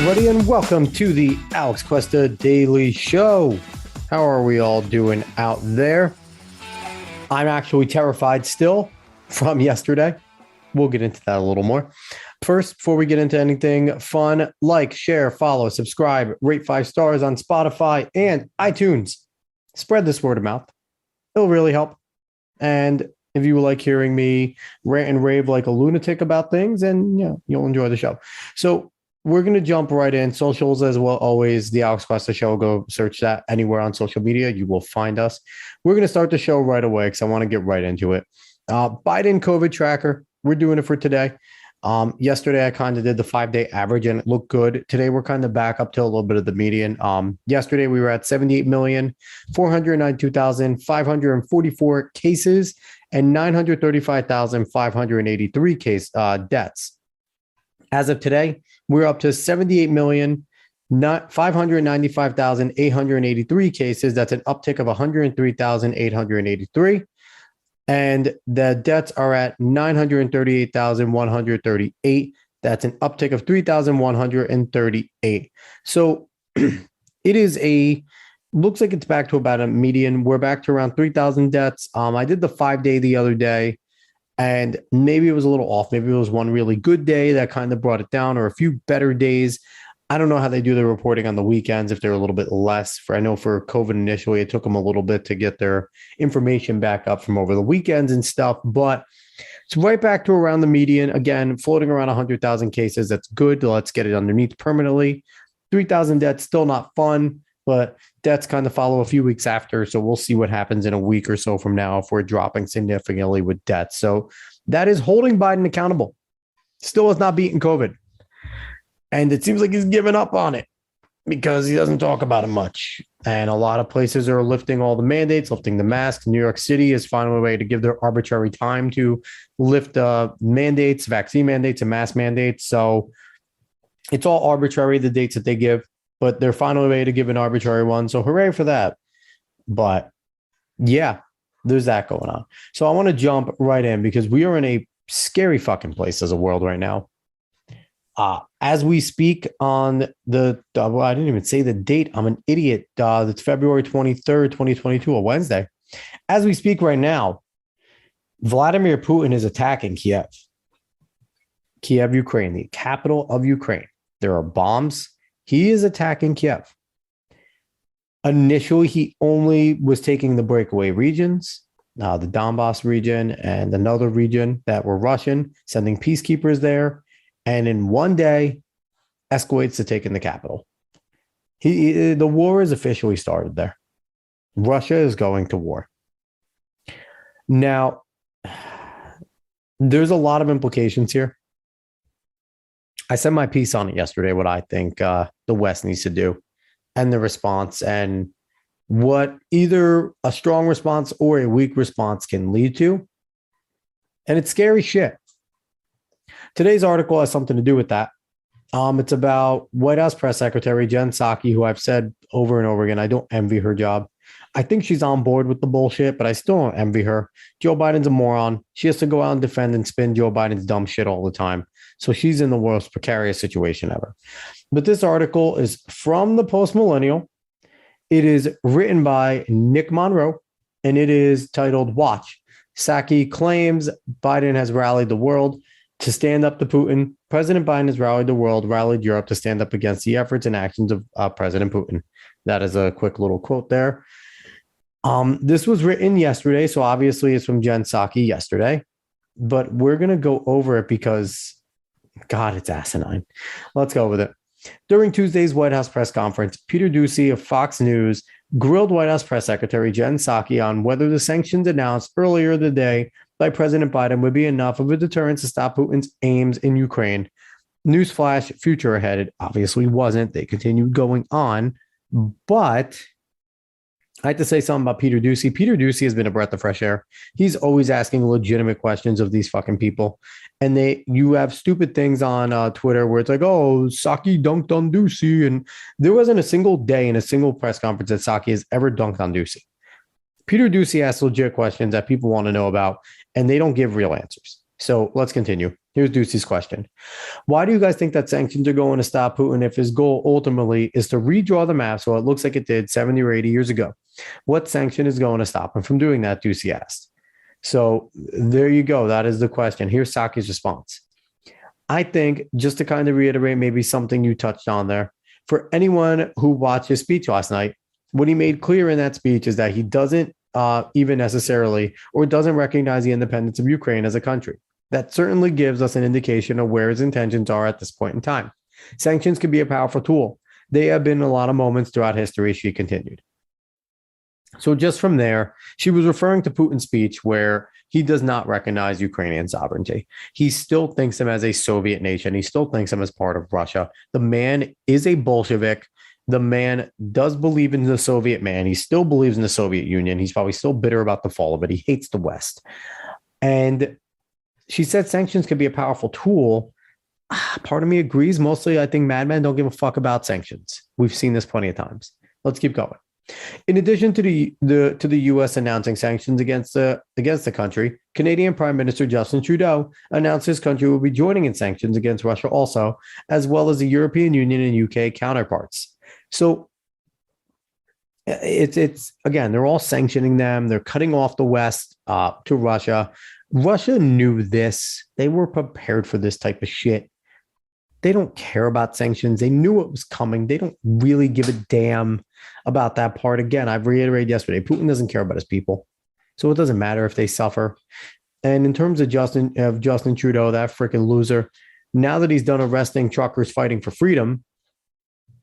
everybody, and welcome to the Alex Cuesta Daily Show. How are we all doing out there? I'm actually terrified still from yesterday. We'll get into that a little more. First, before we get into anything fun, like, share, follow, subscribe, rate 5 stars on Spotify and iTunes. Spread this word of mouth. It'll really help. And if you like hearing me rant and rave like a lunatic about things, and you'll enjoy the show. So we're going to jump right in. Socials as well. Always the Alex Cuesta Show. Go search that anywhere on social media. You will find us. We're going to start the show right away because I want to get right into it. Biden COVID tracker. We're doing it for today. Yesterday, I kind of did the 5-day average and it looked good. Today, we're kind of back up to a little bit of the median. Yesterday, we were at 78,492,544 cases and 935,583 deaths. As of today, we're up to 78,595,883 cases. That's an uptick of 103,883. And the deaths are at 938,138. That's an uptick of 3,138. So looks like it's back to about a median. We're back to around 3,000 deaths. I did the 5-day the other day, and maybe it was a little off. Maybe it was one really good day that kind of brought it down, or a few better days. I don't know how they do their reporting on the weekends, if they're a little bit less. I know for COVID initially, it took them a little bit to get their information back up from over the weekends and stuff, but it's right back to around the median. Again, floating around 100,000 cases. That's good. Let's get it underneath permanently. 3,000 deaths, still not fun, but deaths kind of follow a few weeks after. So we'll see what happens in a week or so from now if we're dropping significantly with deaths. So that is holding Biden accountable. Still has not beaten COVID. And it seems like he's given up on it because he doesn't talk about it much. And a lot of places are lifting all the mandates, lifting the masks. New York City is finding a way to give their arbitrary time to lift mandates, vaccine mandates, and mask mandates. So it's all arbitrary, the dates that they give, but they're finding a way to give an arbitrary one. So hooray for that. But yeah, there's that going on. So I want to jump right in because we are in a scary fucking place as a world right now. As we speak on I didn't even say the date. I'm an idiot. It's February 23rd, 2022, a Wednesday. As we speak right now, Vladimir Putin is attacking Kiev, Ukraine, the capital of Ukraine. There are bombs. He is attacking Kiev. Initially, he only was taking the breakaway regions, the Donbass region and another region that were Russian, sending peacekeepers there. And in one day, escalates to taking the capital. The war is officially started there. Russia is going to war. Now, there's a lot of implications here. I said my piece on it yesterday, what I think the West needs to do and the response and what either a strong response or a weak response can lead to. And it's scary shit. Today's article has something to do with that. It's about White House Press Secretary Jen Psaki, who I've said over and over again, I don't envy her job. I think she's on board with the bullshit, but I still don't envy her. Joe Biden's a moron. She has to go out and defend and spin Joe Biden's dumb shit all the time. So she's in the worst precarious situation ever. But this article is from the Post Millennial. It is written by Nick Monroe, and it is titled Watch. Psaki claims Biden has rallied the world to stand up to Putin. President Biden has rallied Europe to stand up against the efforts and actions of President Putin. That is a quick little quote there. This was written yesterday, so obviously it's from Jen Psaki yesterday, but we're going to go over it because, God, it's asinine. Let's go with it. During Tuesday's White House press conference, Peter Doocy of Fox News grilled White House Press Secretary Jen Psaki on whether the sanctions announced earlier today by President Biden would be enough of a deterrent to stop Putin's aims in Ukraine. Newsflash, future ahead. It obviously wasn't. They continued going on. But I have to say something about Peter Doocy. Peter Doocy has been a breath of fresh air. He's always asking legitimate questions of these fucking people. And you have stupid things on Twitter where it's like, oh, Psaki dunked on Doocy. And there wasn't a single day in a single press conference that Psaki has ever dunked on Doocy. Peter Doocy asks legit questions that people want to know about, and they don't give real answers. So let's continue. Here's Ducey's question. Why do you guys think that sanctions are going to stop Putin if his goal ultimately is to redraw the map so it looks like it did 70 or 80 years ago? What sanction is going to stop him from doing that, Ducey asked. So there you go. That is the question. Here's Psaki's response. I think, just to kind of reiterate maybe something you touched on there, for anyone who watched his speech last night, what he made clear in that speech is that he doesn't even necessarily or doesn't recognize the independence of Ukraine as a country. That certainly gives us an indication of where his intentions are at this point in time. Sanctions can be a powerful tool. They have been a lot of moments throughout history, she continued. So just from there, she was referring to Putin's speech where he does not recognize Ukrainian sovereignty. He still thinks him as a Soviet nation. He still thinks him as part of Russia. The man is a Bolshevik. The man does believe in the Soviet man. He still believes in the Soviet Union. He's probably still bitter about the fall of it. He hates the West. And she said sanctions can be a powerful tool. Part of me agrees. Mostly, I think madmen don't give a fuck about sanctions. We've seen this plenty of times. Let's keep going. In addition to the U.S. announcing sanctions against the country, Canadian Prime Minister Justin Trudeau announced his country will be joining in sanctions against Russia also, as well as the European Union and UK counterparts. So it's again, they're all sanctioning them. They're cutting off the West to Russia. Russia knew this. They were prepared for this type of shit. They don't care about sanctions. They knew it was coming. They don't really give a damn about that part. Again, I've reiterated yesterday, Putin doesn't care about his people. So it doesn't matter if they suffer. And in terms of Justin Trudeau, that freaking loser, now that he's done arresting truckers fighting for freedom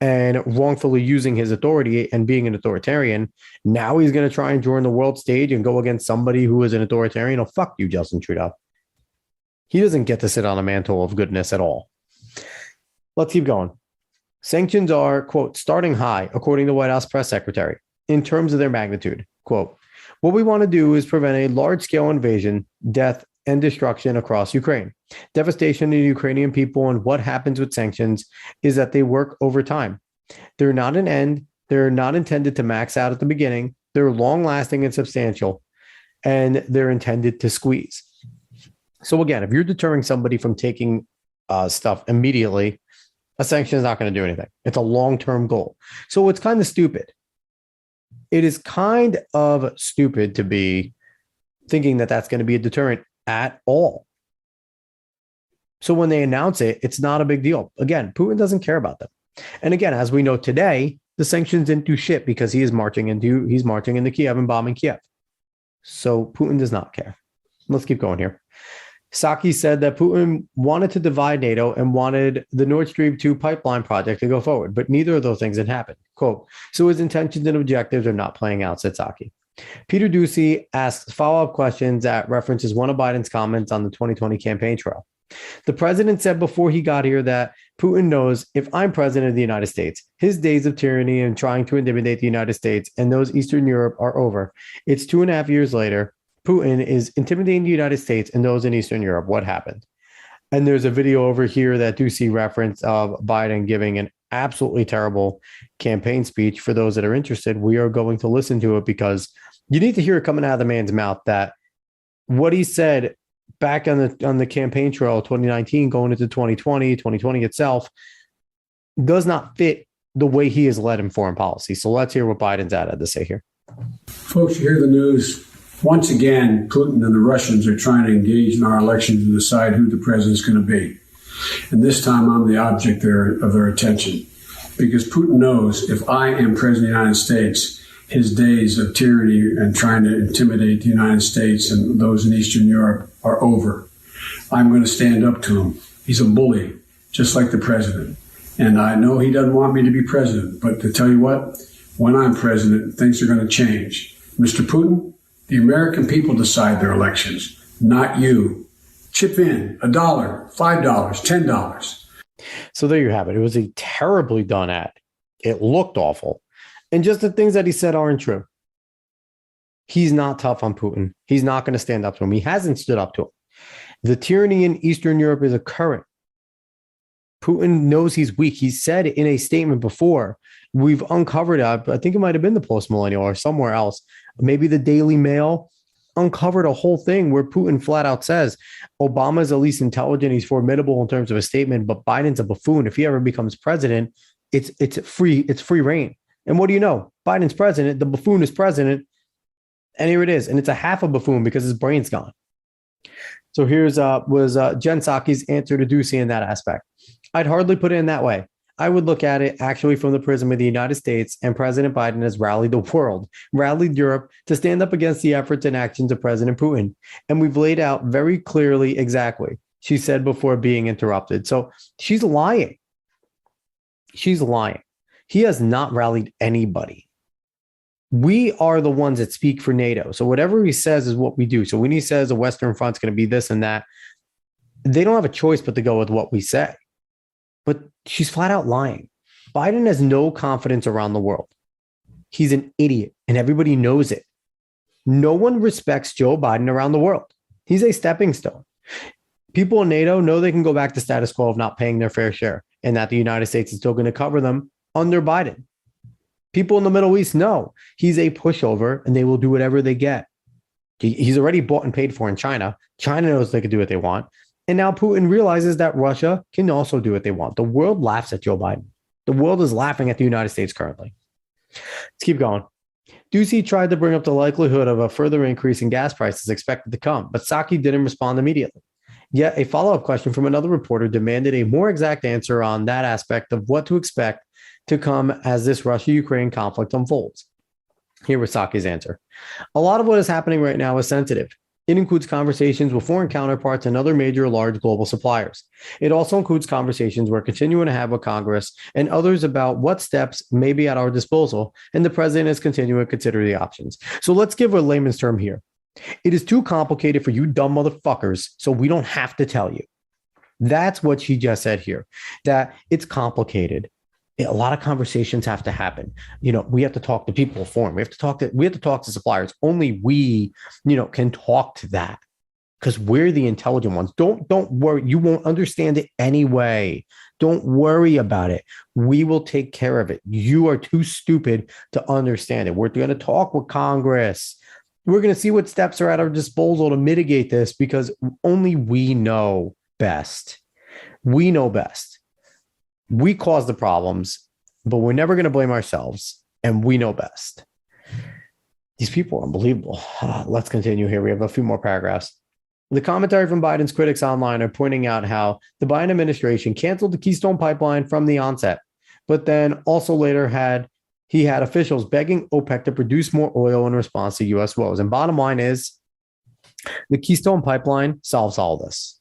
and wrongfully using his authority and being an authoritarian, now he's going to try and join the world stage and go against somebody who is an authoritarian. Oh, fuck you, Justin Trudeau. He doesn't get to sit on a mantle of goodness at all. Let's keep going. Sanctions are, quote, starting high, according to White House press secretary, in terms of their magnitude. Quote, what we want to do is prevent a large-scale invasion, death, and destruction across Ukraine. Devastation to the Ukrainian people, and what happens with sanctions is that they work over time. They're not an end. They're not intended to max out at the beginning. They're long-lasting and substantial, and they're intended to squeeze. So again, if you're deterring somebody from taking stuff immediately, a sanction is not going to do anything. It's a long-term goal. So it's kind of stupid. It is kind of stupid to be thinking that that's going to be a deterrent at all. So when they announce it, it's not a big deal. Again, Putin doesn't care about them. And again, as we know today, the sanctions didn't do shit because he's marching into Kiev and bombing Kiev. So Putin does not care. Let's keep going here. Psaki said that Putin wanted to divide NATO and wanted the Nord Stream 2 pipeline project to go forward, but neither of those things had happened. Quote, so his intentions and objectives are not playing out, said Psaki. Peter Ducey asks follow-up questions that references one of Biden's comments on the 2020 campaign trail. The president said before he got here that Putin knows if I'm president of the United States, his days of tyranny and trying to intimidate the United States and those Eastern Europe are over. It's 2.5 years later. Putin is intimidating the United States and those in Eastern Europe. What happened? And there's a video over here that Ducey referenced of Biden giving an absolutely terrible campaign speech. For those that are interested, we are going to listen to it because you need to hear it coming out of the man's mouth that what he said back on the campaign trail 2019 going into 2020 itself does not fit the way he has led in foreign policy. So let's hear what Biden's had to say here. Folks, you hear the news. Once again, Putin and the Russians are trying to engage in our elections and decide who the president's going to be. And this time I'm the object of their attention because Putin knows if I am president of the United States, his days of tyranny and trying to intimidate the United States and those in Eastern Europe are over. I'm going to stand up to him. He's a bully, just like the president. And I know he doesn't want me to be president, but to tell you what, when I'm president, things are going to change. Mr. Putin, the American people decide their elections, not you. Chip in $1, $5, $10. So there you have it. It was a terribly done ad. It looked awful. And just the things that he said aren't true. He's not tough on Putin. He's not going to stand up to him. He hasn't stood up to him. The tyranny in Eastern Europe is occurring. Putin knows he's weak. He said in a statement before, we've uncovered, I think it might have been the Post Millennial or somewhere else, maybe the Daily Mail, uncovered a whole thing where Putin flat out says Obama's at least intelligent, he's formidable in terms of a statement, but Biden's a buffoon. If he ever becomes president, it's free reign. And what do you know? Biden's president, the buffoon is president, and here it is. And it's a half a buffoon because his brain's gone. So here's Jen Psaki's answer to Ducey in that aspect. I'd hardly put it in that way. I would look at it actually from the prism of the United States, and President Biden has rallied the world, rallied Europe to stand up against the efforts and actions of President Putin. And we've laid out very clearly exactly, she said before being interrupted. So she's lying. She's lying. He has not rallied anybody. We are the ones that speak for NATO. So whatever he says is what we do. So when he says the Western Front's going to be this and that, they don't have a choice but to go with what we say. But she's flat out lying. Biden has no confidence around the world. He's an idiot, and everybody knows it. No one respects Joe Biden around the world. He's a stepping stone. People in NATO know they can go back to status quo of not paying their fair share, and that the United States is still going to cover them under Biden. People in the Middle East know he's a pushover, and they will do whatever they get. He's already bought and paid for in China. China knows they can do what they want. And now Putin realizes that Russia can also do what they want. The world laughs at Joe Biden. The world is laughing at the United States currently. Let's keep going. Ducey tried to bring up the likelihood of a further increase in gas prices expected to come, but Psaki didn't respond immediately. Yet a follow-up question from another reporter demanded a more exact answer on that aspect of what to expect to come as this Russia-Ukraine conflict unfolds. Here was Psaki's answer. A lot of what is happening right now is sensitive. It includes conversations with foreign counterparts and other major large global suppliers. It also includes conversations we're continuing to have with Congress and others about what steps may be at our disposal, and the president is continuing to consider the options. So let's give a layman's term here. It is too complicated for you dumb motherfuckers, so we don't have to tell you. That's what she just said here, that it's complicated. A lot of conversations have to happen. We have to talk to people for them. We have to talk to suppliers. Only we, can talk to that because we're the intelligent ones. Don't worry. You won't understand it anyway. Don't worry about it. We will take care of it. You are too stupid to understand it. We're going to talk with Congress. We're going to see what steps are at our disposal to mitigate this because only we know best. We know best. We caused the problems, but we're never going to blame ourselves, and we know best. These people are unbelievable. Let's continue here. We have a few more paragraphs. The commentary from Biden's critics online are pointing out how the Biden administration canceled the Keystone Pipeline from the onset, but then also later had officials begging OPEC to produce more oil in response to U.S. woes. And bottom line is, the Keystone Pipeline solves all this.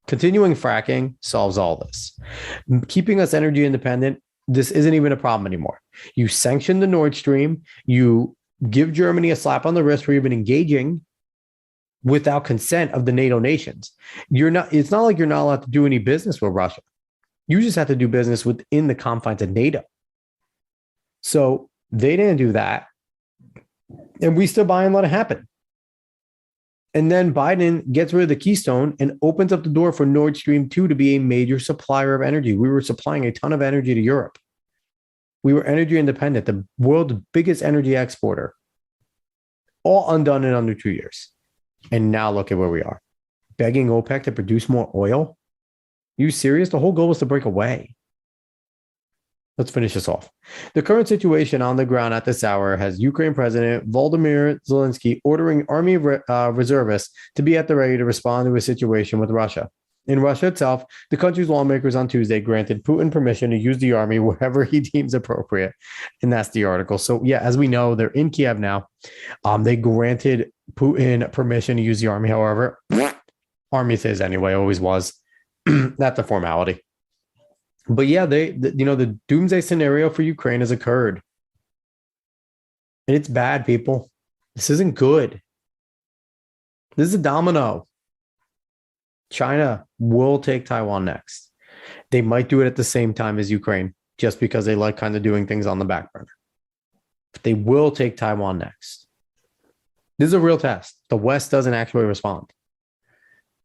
Continuing fracking solves all this. Keeping us energy independent, this isn't even a problem anymore. You sanction the Nord Stream. You give Germany a slap on the wrist for even engaging without consent of the NATO nations. It's not like you're not allowed to do any business with Russia. You just have to do business within the confines of NATO. So they didn't do that. And we stood by and let it happen. And then Biden gets rid of the Keystone and opens up the door for Nord Stream 2 to be a major supplier of energy. We were supplying a ton of energy to Europe. We were energy independent, the world's biggest energy exporter, all undone in under 2 years. And now look at where we are. Begging OPEC to produce more oil? You serious? The whole goal was to break away. Let's finish this off. The current situation on the ground at this hour has Ukraine President Volodymyr Zelensky ordering army reservists to be at the ready to respond to a situation with Russia. In Russia itself, the country's lawmakers on Tuesday granted Putin permission to use the army wherever he deems appropriate. And that's the article. So yeah, as we know, they're in Kiev now. They granted Putin permission to use the army. However, army is his anyway, always was. That's a formality. But yeah, the doomsday scenario for Ukraine has occurred. And it's bad, people. This isn't good. This is a domino. China will take Taiwan next. They might do it at the same time as Ukraine, just because they like kind of doing things on the back burner. But they will take Taiwan next. This is a real test. The West doesn't actually respond.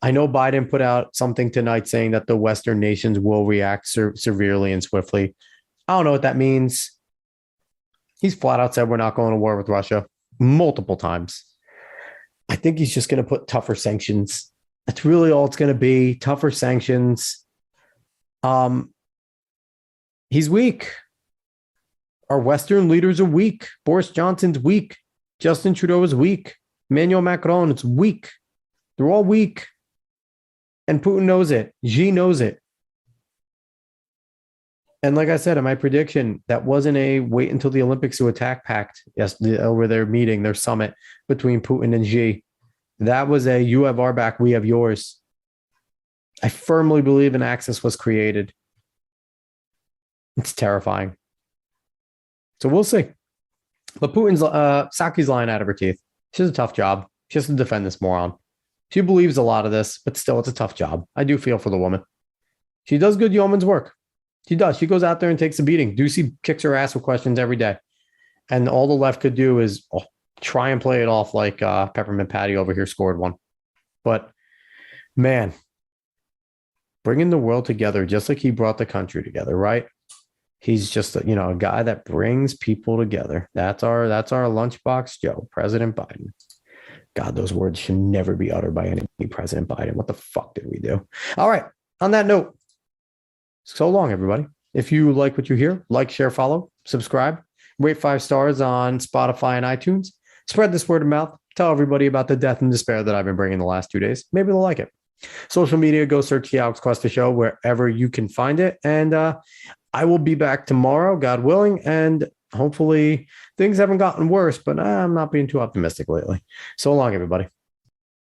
I know Biden put out something tonight saying that the Western nations will react severely and swiftly. I don't know what that means. He's flat out said we're not going to war with Russia multiple times. I think he's just going to put tougher sanctions. That's really all it's going to be. Tougher sanctions. He's weak. Our Western leaders are weak. Boris Johnson's weak. Justin Trudeau is weak. Emmanuel Macron is weak. They're all weak. And Putin knows it. Xi knows it. And like I said, in my prediction, that wasn't a wait until the Olympics to attack pact over their meeting, their summit between Putin and Xi. That was a you have our back, we have yours. I firmly believe an axis was created. It's terrifying. So we'll see. But Putin's Psaki's lying out of her teeth. She has a tough job. She has to defend this moron. She believes a lot of this, but still, it's a tough job. I do feel for the woman. She does good yeoman's work. She does. She goes out there and takes a beating. Ducey kicks her ass with questions every day. And all the left could do is try and play it off like Peppermint Patty over here scored one. But, man, bringing the world together just like he brought the country together, right? He's just, a guy that brings people together. That's our lunchbox Joe, President Biden. God, those words should never be uttered by any President Biden. What the fuck did we do? All right. On that note, so long, everybody. If you like what you hear, like, share, follow, subscribe, rate 5 stars on Spotify and iTunes. Spread this word of mouth. Tell everybody about the death and despair that I've been bringing the last 2 days. Maybe they'll like it. Social media, go search the Alex Cuesta Show wherever you can find it. And I will be back tomorrow, God willing. And hopefully things haven't gotten worse, but I'm not being too optimistic lately. So long, everybody.